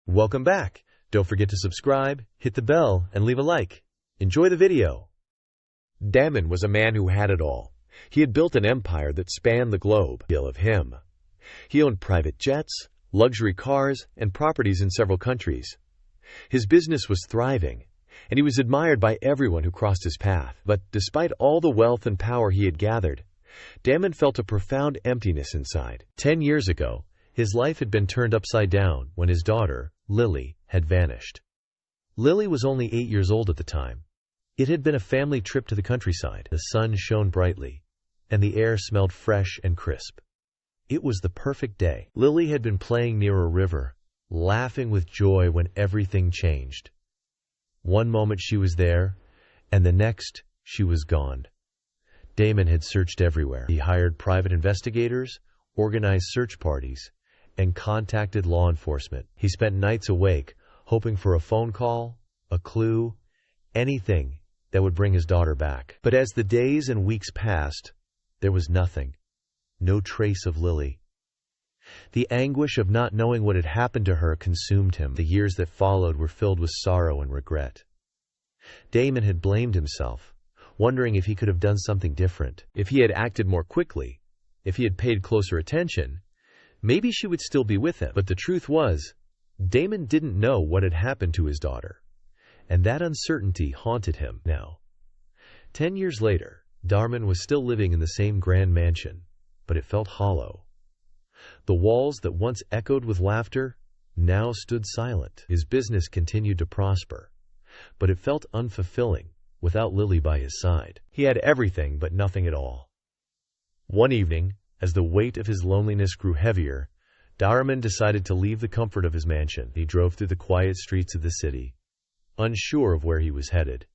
Welcome back. Don't forget to subscribe, hit the bell, and leave a like. Enjoy the video. Damon was a man who had it all. He had built an empire that spanned the globe. Of him. He owned private jets, luxury cars, and properties in several countries. His business was thriving, and he was admired by everyone who crossed his path. But despite all the wealth and power he had gathered, Damon felt a profound emptiness inside. 10 years ago, his life had been turned upside down when his daughter, Lily, had vanished. Lily was only 8 years old at the time. It had been a family trip to the countryside. The sun shone brightly, and the air smelled fresh and crisp. It was the perfect day. Lily had been playing near a river, laughing with joy when everything changed. One moment she was there, and the next she was gone. Damon had searched everywhere. He hired private investigators, organized search parties, and contacted law enforcement. He spent nights awake, hoping for a phone call, a clue, anything that would bring his daughter back. But as the days and weeks passed, there was nothing. No trace of Lily. The anguish of not knowing what had happened to her consumed him. The years that followed were filled with sorrow and regret. Damon had blamed himself, wondering if he could have done something different. If he had acted more quickly, if he had paid closer attention, maybe she would still be with him. But the truth was, Damon didn't know what had happened to his daughter, and that uncertainty haunted him now. 10 years later, Damon was still living in the same grand mansion, but it felt hollow. The walls that once echoed with laughter now stood silent. His business continued to prosper, but it felt unfulfilling without Lily by his side. He had everything but nothing at all. One evening, as the weight of his loneliness grew heavier, Damon decided to leave the comfort of his mansion. He drove through the quiet streets of the city, unsure of where he was headed.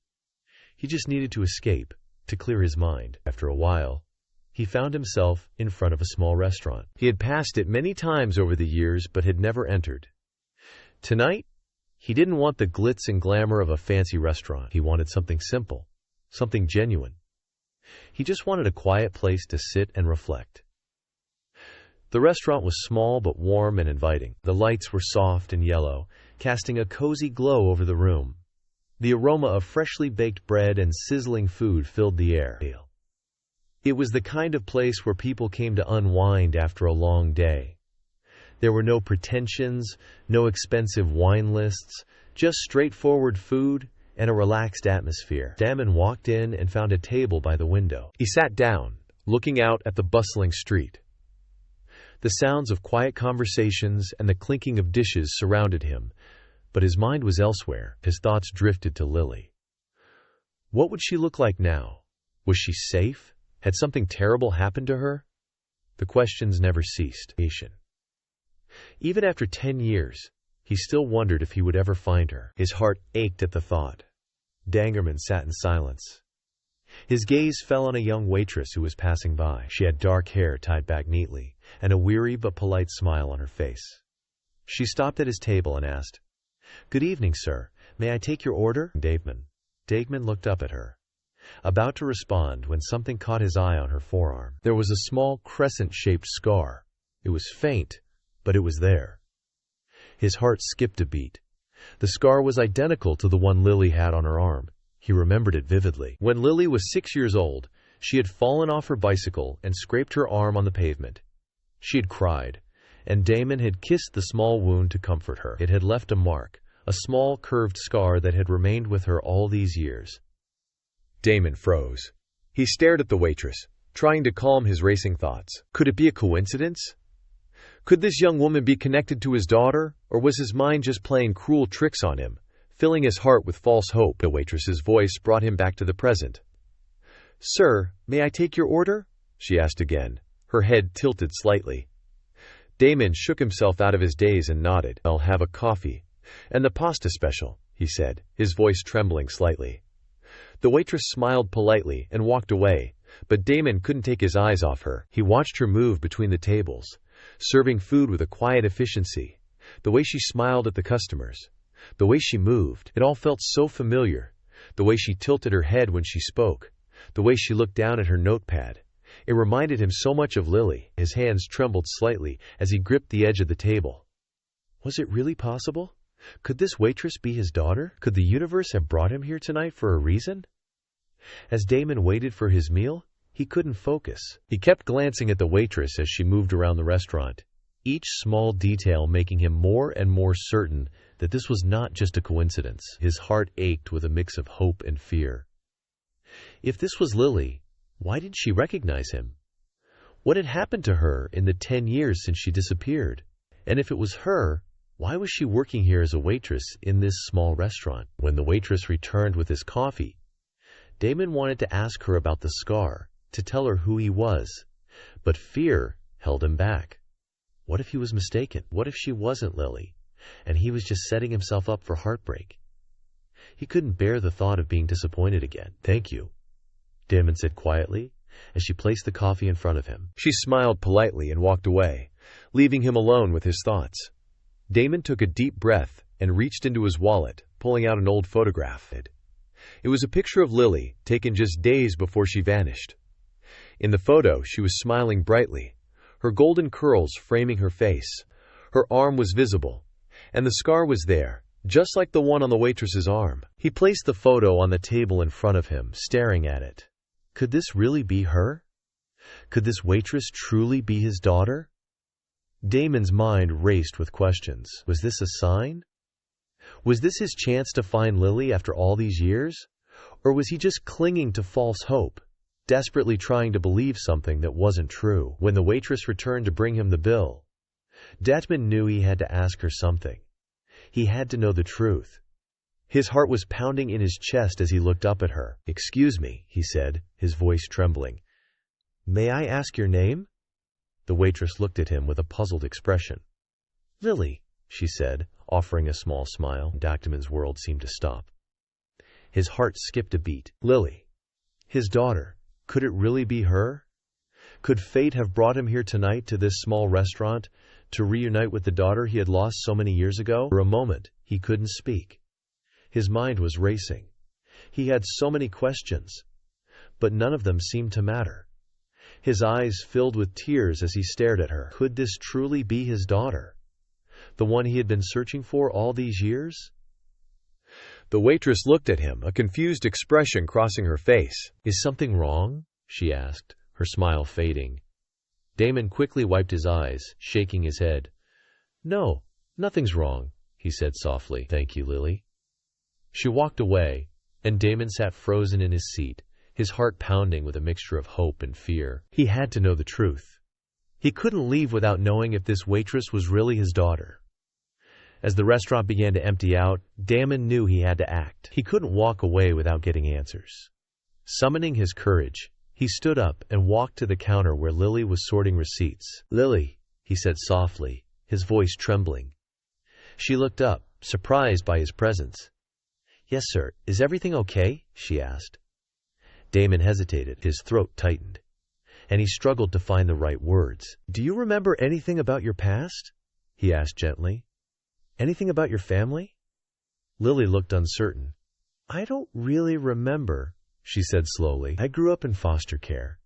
He just needed to escape, to clear his mind. After a while, he found himself in front of a small restaurant. He had passed it many times over the years, but had never entered. Tonight, he didn't want the glitz and glamour of a fancy restaurant. He wanted something simple, something genuine. He just wanted a quiet place to sit and reflect. The restaurant was small but warm and inviting. The lights were soft and yellow, casting a cozy glow over the room. The aroma of freshly baked bread and sizzling food filled the air. It was the kind of place where people came to unwind after a long day. There were no pretensions, no expensive wine lists, just straightforward food and a relaxed atmosphere. Damon walked in and found a table by the window. He sat down, looking out at the bustling street. The sounds of quiet conversations and the clinking of dishes surrounded him, but his mind was elsewhere. His thoughts drifted to Lily. What would she look like now? Was she safe? Had something terrible happened to her? The questions never ceased. Even after 10 years, he still wondered if he would ever find her. His heart ached at the thought. Damon sat in silence. His gaze fell on a young waitress who was passing by. She had dark hair tied back neatly, and a weary but polite smile on her face. She stopped at his table and asked, "Good evening, sir. May I take your order?" Damon looked up at her, about to respond when something caught his eye on her forearm. There was a small crescent-shaped scar. It was faint, but it was there. His heart skipped a beat. The scar was identical to the one Lily had on her arm. He remembered it vividly. When Lily was 6 years old, she had fallen off her bicycle and scraped her arm on the pavement. She had cried, and Damon had kissed the small wound to comfort her. It had left a mark, a small curved scar that had remained with her all these years. Damon froze. He stared at the waitress, trying to calm his racing thoughts. Could it be a coincidence? Could this young woman be connected to his daughter, or was his mind just playing cruel tricks on him, filling his heart with false hope? The waitress's voice brought him back to the present. "Sir, may I take your order?" she asked again, her head tilted slightly. Damon shook himself out of his daze and nodded. "I'll have a coffee, and the pasta special," he said, his voice trembling slightly. The waitress smiled politely and walked away, but Damon couldn't take his eyes off her. He watched her move between the tables, serving food with a quiet efficiency. The way she smiled at the customers, the way she moved, it all felt so familiar. The way she tilted her head when she spoke, the way she looked down at her notepad. It reminded him so much of Lily. His hands trembled slightly as he gripped the edge of the table. Was it really possible? Could this waitress be his daughter? Could the universe have brought him here tonight for a reason? As Damon waited for his meal, he couldn't focus. He kept glancing at the waitress as she moved around the restaurant, each small detail making him more and more certain that this was not just a coincidence. His heart ached with a mix of hope and fear. If this was Lily, why didn't she recognize him? What had happened to her in the 10 years since she disappeared? And if it was her, why was she working here as a waitress in this small restaurant? When the waitress returned with his coffee, Damon wanted to ask her about the scar, to tell her who he was, but fear held him back. What if he was mistaken? What if she wasn't Lily, and he was just setting himself up for heartbreak? He couldn't bear the thought of being disappointed again. "Thank you," Damon said quietly, as she placed the coffee in front of him. She smiled politely and walked away, leaving him alone with his thoughts. Damon took a deep breath and reached into his wallet, pulling out an old photograph. It was a picture of Lily, taken just days before she vanished. In the photo, she was smiling brightly, her golden curls framing her face. Her arm was visible, and the scar was there, just like the one on the waitress's arm. He placed the photo on the table in front of him, staring at it. Could this really be her? Could this waitress truly be his daughter? Damon's mind raced with questions. Was this a sign? Was this his chance to find Lily after all these years? Or was he just clinging to false hope, desperately trying to believe something that wasn't true? When the waitress returned to bring him the bill, Damon knew he had to ask her something. He had to know the truth. His heart was pounding in his chest as he looked up at her. "Excuse me," he said, his voice trembling. "May I ask your name?" The waitress looked at him with a puzzled expression. "Lily," she said, offering a small smile. Damon's world seemed to stop. His heart skipped a beat. Lily, his daughter. Could it really be her? Could fate have brought him here tonight to this small restaurant to reunite with the daughter he had lost so many years ago? For a moment, he couldn't speak. His mind was racing. He had so many questions, but none of them seemed to matter. His eyes filled with tears as he stared at her. Could this truly be his daughter? The one he had been searching for all these years? The waitress looked at him, a confused expression crossing her face. "Is something wrong?" she asked, her smile fading. Damon quickly wiped his eyes, shaking his head. "No, nothing's wrong," he said softly. "Thank you, Lily." She walked away, and Damon sat frozen in his seat, his heart pounding with a mixture of hope and fear. He had to know the truth. He couldn't leave without knowing if this waitress was really his daughter. As the restaurant began to empty out, Damon knew he had to act. He couldn't walk away without getting answers. Summoning his courage, he stood up and walked to the counter where Lily was sorting receipts. "Lily," he said softly, his voice trembling. She looked up, surprised by his presence. "Yes, sir. Is everything okay?" she asked. Damon hesitated, his throat tightened, and he struggled to find the right words. "Do you remember anything about your past?" he asked gently. "Anything about your family?" Lily looked uncertain. "I don't really remember," she said slowly. "I grew up in foster care.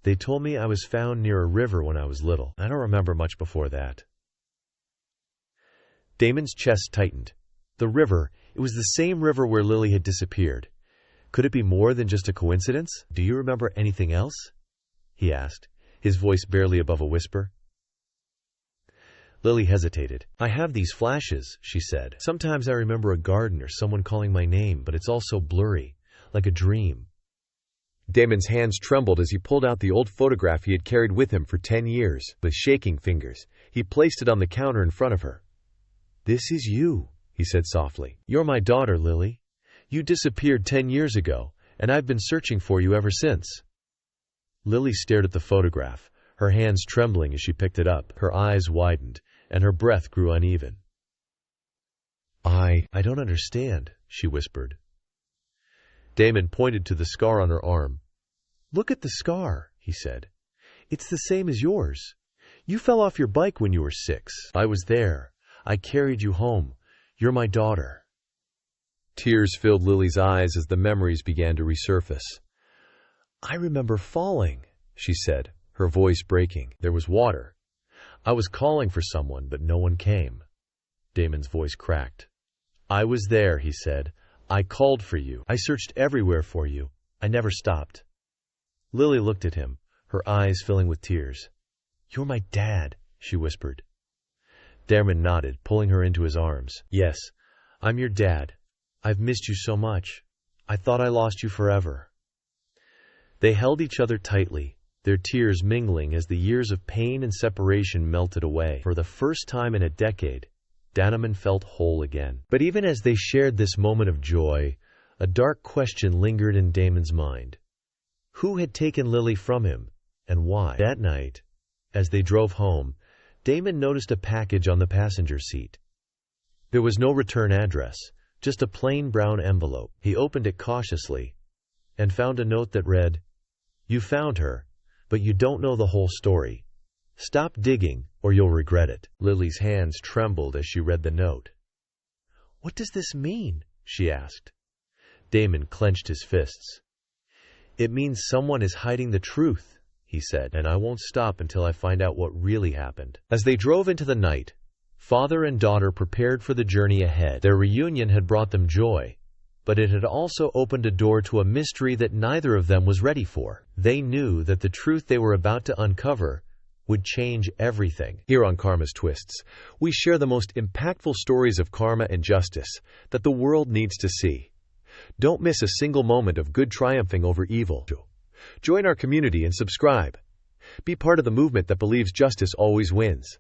They told me I was found near a river when I was little. I don't remember much before that." Damon's chest tightened. The river, it was the same river where Lily had disappeared. Could it be more than just a coincidence? "Do you remember anything else?" he asked, his voice barely above a whisper. Lily hesitated. "I have these flashes," she said. "Sometimes I remember a garden or someone calling my name, but it's all so blurry, like a dream." Damon's hands trembled as he pulled out the old photograph he had carried with him for 10 years. With shaking fingers, he placed it on the counter in front of her. "This is you," he said softly. "You're my daughter, Lily. You disappeared 10 years ago, and I've been searching for you ever since." Lily stared at the photograph, her hands trembling as she picked it up. Her eyes widened, and her breath grew uneven. I don't understand," she whispered. Damon pointed to the scar on her arm. "Look at the scar," he said. "It's the same as yours. You fell off your bike when you were 6. I was there. I carried you home. You're my daughter." Tears filled Lily's eyes as the memories began to resurface. "I remember falling," she said, her voice breaking. "There was water. I was calling for someone, but no one came." Damon's voice cracked. "I was there," he said. "I called for you. I searched everywhere for you. I never stopped." Lily looked at him, her eyes filling with tears. "You're my dad," she whispered. Damon nodded, pulling her into his arms. "Yes, I'm your dad. I've missed you so much. I thought I lost you forever." They held each other tightly, their tears mingling as the years of pain and separation melted away. For the first time in a decade, Damon felt whole again. But even as they shared this moment of joy, a dark question lingered in Damon's mind. Who had taken Lily from him, and why? That night, as they drove home, Damon noticed a package on the passenger seat. There was no return address, just a plain brown envelope. He opened it cautiously and found a note that read, "You found her, but you don't know the whole story. Stop digging, or you'll regret it." Lily's hands trembled as she read the note. "What does this mean?" she asked. Damon clenched his fists. "It means someone is hiding the truth," he said, "and I won't stop until I find out what really happened." As they drove into the night, father and daughter prepared for the journey ahead. Their reunion had brought them joy, but it had also opened a door to a mystery that neither of them was ready for. They knew that the truth they were about to uncover would change everything. Here on Karma's Twists, we share the most impactful stories of karma and justice that the world needs to see. Don't miss a single moment of good triumphing over evil. Join our community and subscribe. Be part of the movement that believes justice always wins.